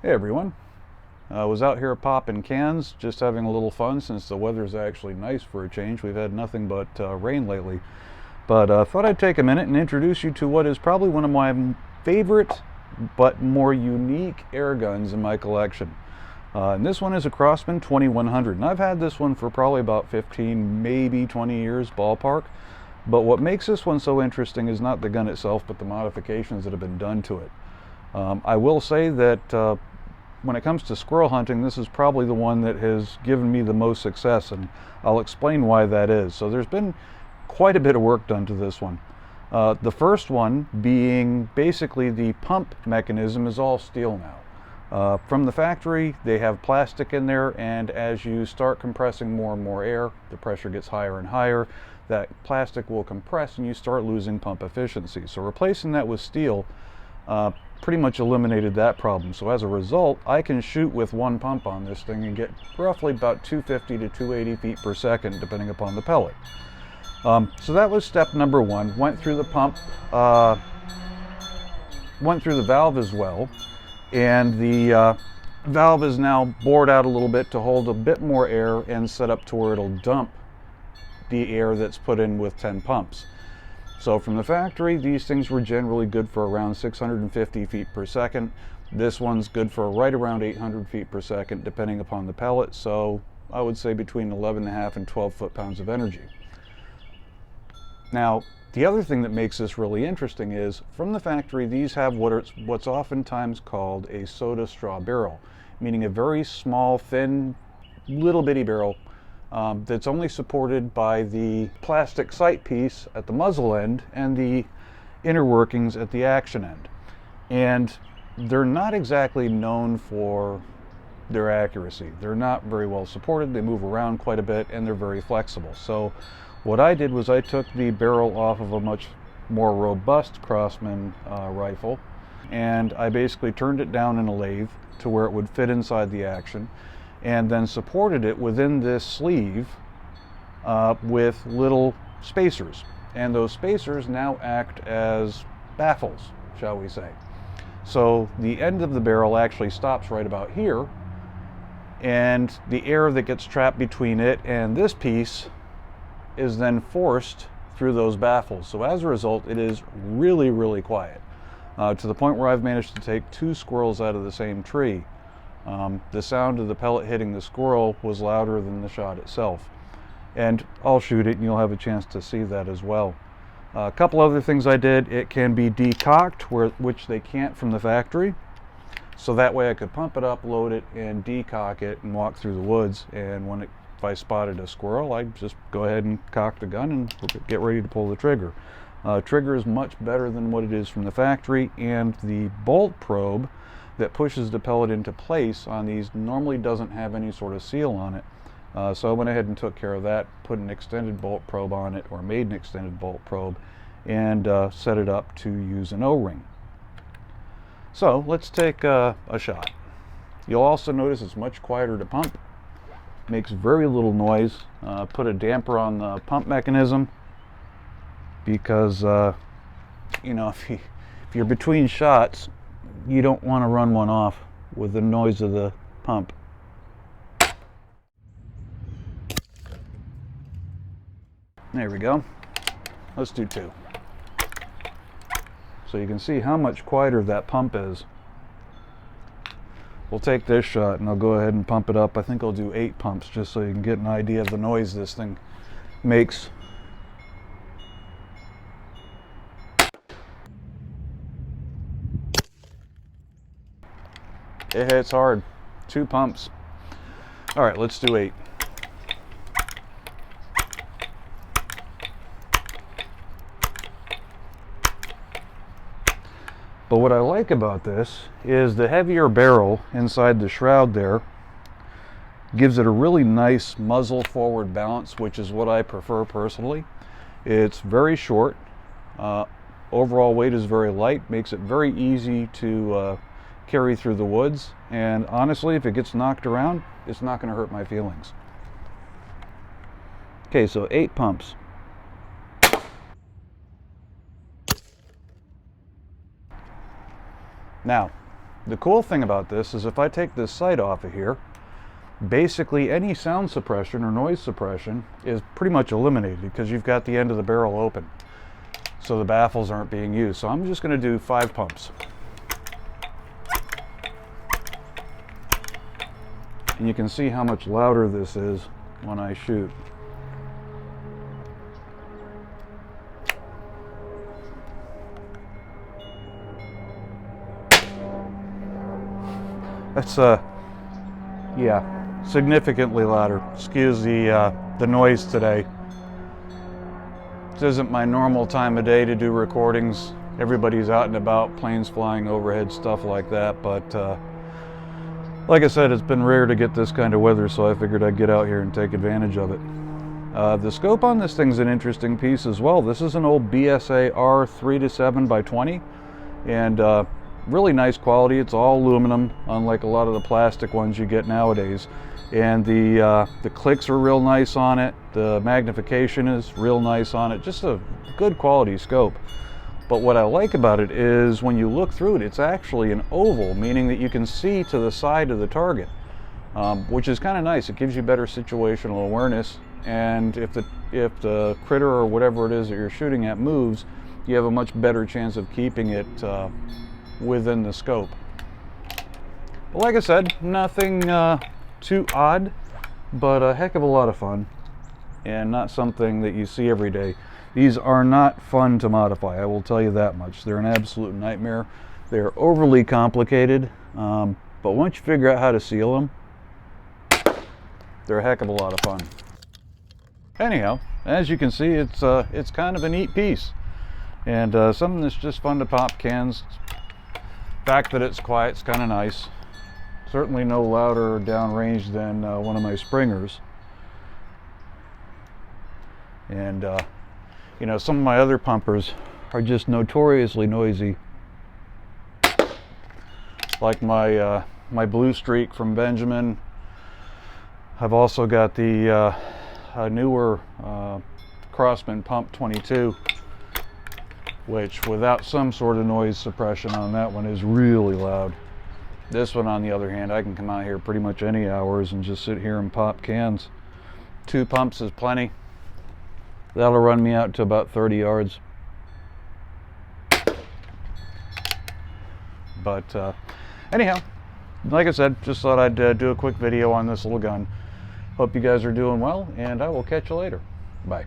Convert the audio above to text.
Hey everyone, I was out here popping cans, just having a little fun since the weather's actually nice for a change. We've had nothing but rain lately. But thought I'd take a minute and introduce you to what is probably one of my favorite but more unique air guns in my collection. And this one is a Crosman 2100, and I've had this one for probably about 15, maybe 20 years, ballpark. But what makes this one so interesting is not the gun itself, but the modifications that have been done to it. I will say that when it comes to squirrel hunting, this is probably the one that has given me the most success, and I'll explain why that is. So there's been quite a bit of work done to this one. The first one being basically the pump mechanism is all steel now. From the factory, they have plastic in there, and as you start compressing more and more air, the pressure gets higher and higher. That plastic will compress and you start losing pump efficiency. So replacing that with steel pretty much eliminated that problem. So as a result, I can shoot with one pump on this thing and get roughly about 250 to 280 feet per second, depending upon the pellet. So that was step number one. Went through the pump, went through the valve as well, and the valve is now bored out a little bit to hold a bit more air and set up to where it'll dump the air that's put in with 10 pumps. So from the factory, these things were generally good for around 650 feet per second. This one's good for right around 800 feet per second, depending upon the pellet. So I would say between 11.5 and 12 foot-pounds of energy. Now, the other thing that makes this really interesting is, from the factory, these have what's oftentimes called a soda straw barrel, meaning a very small, thin, little bitty barrel that's only supported by the plastic sight piece at the muzzle end and the inner workings at the action end. And they're not exactly known for their accuracy. They're not very well supported, they move around quite a bit, and they're very flexible. So what I did was I took the barrel off of a much more robust Crosman rifle, and I basically turned it down in a lathe to where it would fit inside the action, and then supported it within this sleeve with little spacers. And those spacers now act as baffles, shall we say. So the end of the barrel actually stops right about here, and the air that gets trapped between it and this piece is then forced through those baffles. So as a result, it is really, really quiet, to the point where I've managed to take 2 squirrels out of the same tree. The sound of the pellet hitting the squirrel was louder than the shot itself. And I'll shoot it and you'll have a chance to see that as well. A couple other things I did: it can be decocked, which they can't from the factory. So that way I could pump it up, load it, and decock it and walk through the woods. And if I spotted a squirrel, I'd just go ahead and cock the gun and get ready to pull the trigger. Trigger is much better than what it is from the factory, and the bolt probe that pushes the pellet into place on these normally doesn't have any sort of seal on it. So I went ahead and took care of that, put an extended bolt probe on it, or made an extended bolt probe, and set it up to use an O-ring. So let's take a shot. You'll also notice it's much quieter to pump, makes very little noise. Put a damper on the pump mechanism because you know, if you're between shots, you don't want to run one off with the noise of the pump. There we go. Let's do 2. So you can see how much quieter that pump is. We'll take this shot and I'll go ahead and pump it up. I think I'll do 8 pumps just so you can get an idea of the noise this thing makes. It hits hard. 2 pumps. All right, let's do 8. But what I like about this is the heavier barrel inside the shroud there gives it a really nice muzzle forward balance, which is what I prefer personally. It's very short. Overall weight is very light, makes it very easy to carry through the woods, and honestly, if it gets knocked around, it's not going to hurt my feelings. Okay, so 8 pumps. Now, The cool thing about this is if I take this sight off of here, basically any sound suppression or noise suppression is pretty much eliminated because you've got the end of the barrel open. So the baffles aren't being used. So I'm just going to do 5 pumps. And you can see how much louder this is when I shoot. That's yeah, significantly louder. Excuse the noise today. This isn't my normal time of day to do recordings. Everybody's out and about, planes flying overhead, stuff like that. But like I said, it's been rare to get this kind of weather, so I figured I'd get out here and take advantage of it. The scope on this thing's an interesting piece as well. This is an old BSA R3-7x20, and really nice quality. It's all aluminum, unlike a lot of the plastic ones you get nowadays. And the clicks are real nice on it. The magnification is real nice on it. Just a good quality scope. But what I like about it is when you look through it, it's actually an oval, meaning that you can see to the side of the target, which is kind of nice. It gives you better situational awareness. And if the critter or whatever it is that you're shooting at moves, you have a much better chance of keeping it within the scope. But like I said, nothing too odd, but a heck of a lot of fun, and not something that you see every day. These are not fun to modify, I will tell you that much. They're an absolute nightmare. They're overly complicated, but once you figure out how to seal them, they're a heck of a lot of fun. Anyhow, as you can see, it's kind of a neat piece, and something that's just fun to pop cans. The fact that it's quiet is kind of nice. Certainly no louder downrange than one of my Springers. And you know, some of my other pumpers are just notoriously noisy. Like my my Blue Streak from Benjamin. I've also got the newer Crosman Pump 22, which without some sort of noise suppression on that one is really loud. This one, on the other hand, I can come out here pretty much any hours and just sit here and pop cans. 2 pumps is plenty. That'll run me out to about 30 yards. But anyhow, like I said, just thought I'd do a quick video on this little gun. Hope you guys are doing well, and I will catch you later. Bye.